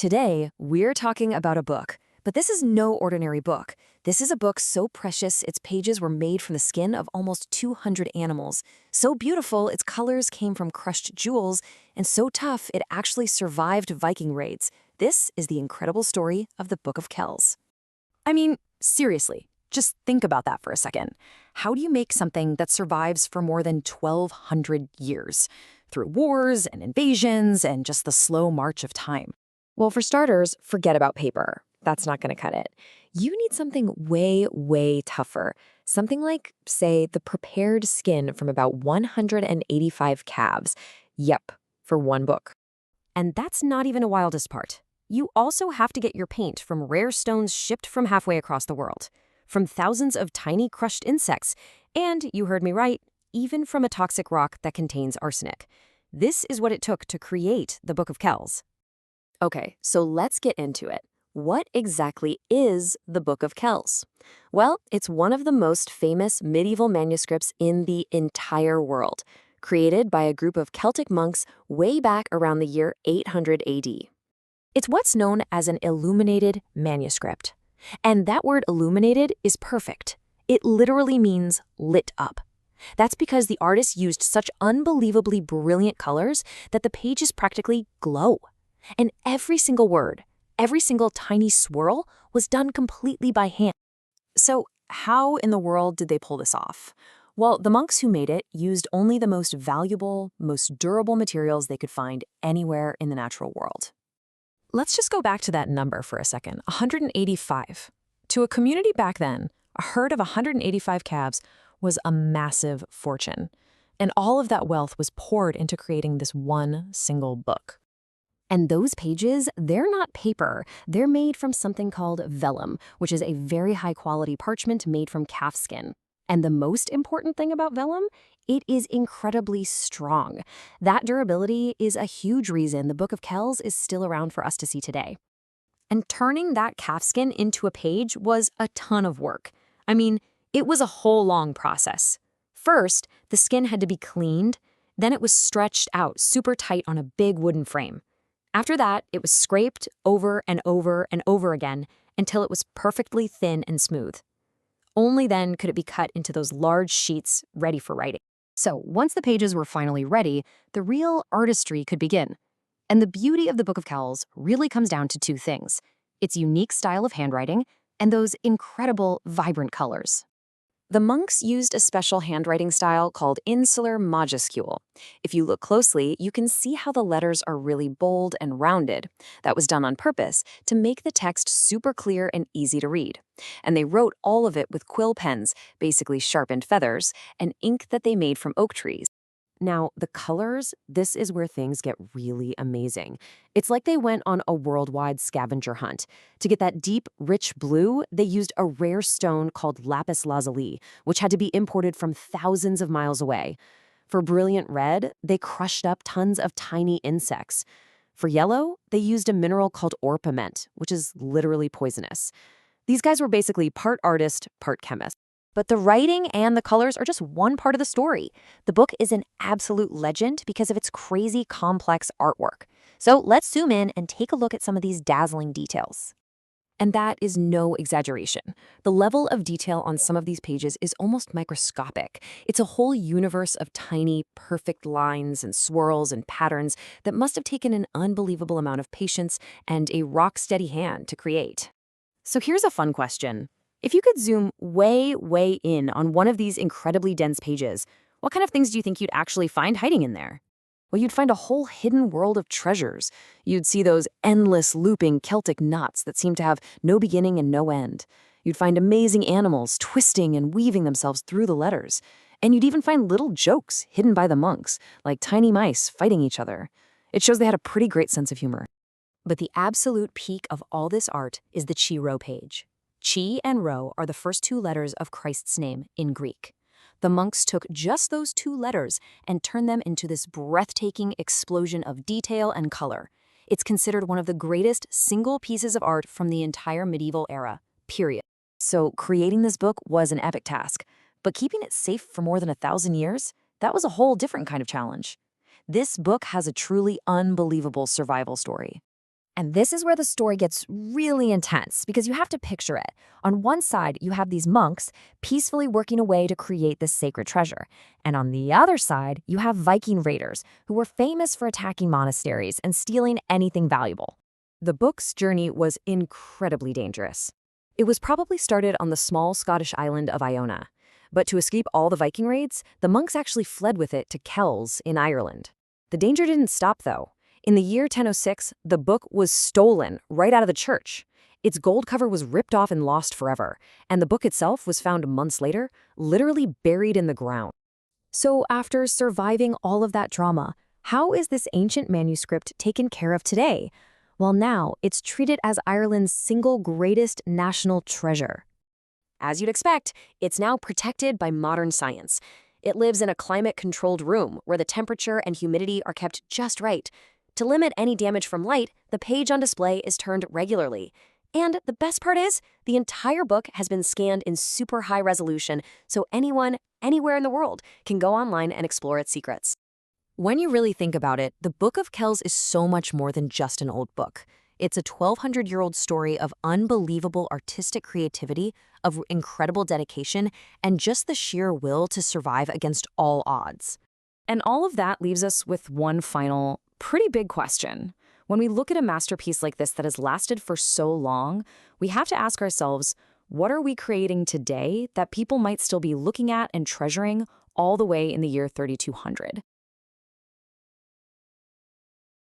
Today, we're talking about a book, but this is no ordinary book. This is a book so precious its pages were made from the skin of almost 200 animals, so beautiful its colors came from crushed jewels, and so tough it actually survived Viking raids. This is the incredible story of the Book of Kells. I mean, seriously, just think about that for a second. How do you make something that survives for more than 1,200 years? Through wars and invasions and just the slow march of time. Well, for starters, forget about paper. That's not going to cut it. You need something way, way tougher. Something like, say, the prepared skin from about 185 calves. Yep, for one book. And that's not even the wildest part. You also have to get your paint from rare stones shipped from halfway across the world, from thousands of tiny crushed insects, and, you heard me right, even from a toxic rock that contains arsenic. This is what it took to create the Book of Kells. Okay, so let's get into it. What exactly is the Book of Kells? Well, it's one of the most famous medieval manuscripts in the entire world, created by a group of Celtic monks way back around the year 800 AD. It's what's known as an illuminated manuscript. And that word illuminated is perfect. It literally means lit up. That's because the artist used such unbelievably brilliant colors that the pages practically glow. And every single word, every single tiny swirl was done completely by hand. So how in the world did they pull this off? Well, the monks who made it used only the most valuable, most durable materials they could find anywhere in the natural world. Let's just go back to that number for a second, 185. To a community back then, a herd of 185 calves was a massive fortune. And all of that wealth was poured into creating this one single book. And those pages, they're not paper. They're made from something called vellum, which is a very high-quality parchment made from calf skin. And the most important thing about vellum, it is incredibly strong. That durability is a huge reason the Book of Kells is still around for us to see today. And turning that calf skin into a page was a ton of work. I mean, it was a whole long process. First, the skin had to be cleaned, then it was stretched out super tight on a big wooden frame. After that, it was scraped over and over and over again until it was perfectly thin and smooth. Only then could it be cut into those large sheets ready for writing. So once the pages were finally ready, the real artistry could begin. And the beauty of the Book of Kells really comes down to two things: its unique style of handwriting and those incredible, vibrant colors. The monks used a special handwriting style called Insular majuscule. If you look closely, you can see how the letters are really bold and rounded. That was done on purpose to make the text super clear and easy to read. And they wrote all of it with quill pens, basically sharpened feathers, and ink that they made from oak trees. Now, the colors, this is where things get really amazing. It's like they went on a worldwide scavenger hunt. To get that deep, rich blue, they used a rare stone called lapis lazuli, which had to be imported from thousands of miles away. For brilliant red, they crushed up tons of tiny insects. For yellow, they used a mineral called orpiment, which is literally poisonous. These guys were basically part artist, part chemist. But the writing and the colors are just one part of the story. The book is an absolute legend because of its crazy, complex artwork. So let's zoom in and take a look at some of these dazzling details. And that is no exaggeration. The level of detail on some of these pages is almost microscopic. It's a whole universe of tiny, perfect lines and swirls and patterns that must have taken an unbelievable amount of patience and a rock-steady hand to create. So here's a fun question. If you could zoom way, way in on one of these incredibly dense pages, what kind of things do you think you'd actually find hiding in there? Well, you'd find a whole hidden world of treasures. You'd see those endless looping Celtic knots that seem to have no beginning and no end. You'd find amazing animals twisting and weaving themselves through the letters. And you'd even find little jokes hidden by the monks, like tiny mice fighting each other. It shows they had a pretty great sense of humor. But the absolute peak of all this art is the Chi Rho page. Chi and Rho are the first two letters of Christ's name in Greek. The monks took just those two letters and turned them into this breathtaking explosion of detail and color. It's considered one of the greatest single pieces of art from the entire medieval era, period. So creating this book was an epic task, but keeping it safe for more than 1,000 years, that was a whole different kind of challenge. This book has a truly unbelievable survival story. And this is where the story gets really intense because you have to picture it. On one side, you have these monks peacefully working away to create this sacred treasure. And on the other side, you have Viking raiders who were famous for attacking monasteries and stealing anything valuable. The book's journey was incredibly dangerous. It was probably started on the small Scottish island of Iona. But to escape all the Viking raids, the monks actually fled with it to Kells in Ireland. The danger didn't stop, though. In the year 1006, the book was stolen right out of the church. Its gold cover was ripped off and lost forever, and the book itself was found months later, literally buried in the ground. So after surviving all of that drama, how is this ancient manuscript taken care of today? Well, now it's treated as Ireland's single greatest national treasure. As you'd expect, it's now protected by modern science. It lives in a climate-controlled room where the temperature and humidity are kept just right. To limit any damage from light, the page on display is turned regularly. And the best part is, the entire book has been scanned in super high resolution, so anyone, anywhere in the world, can go online and explore its secrets. When you really think about it, the Book of Kells is so much more than just an old book. It's a 1,200-year-old story of unbelievable artistic creativity, of incredible dedication, and just the sheer will to survive against all odds. And all of that leaves us with one final, pretty big question. When we look at a masterpiece like this that has lasted for so long, we have to ask ourselves, what are we creating today that people might still be looking at and treasuring all the way in the year 3200?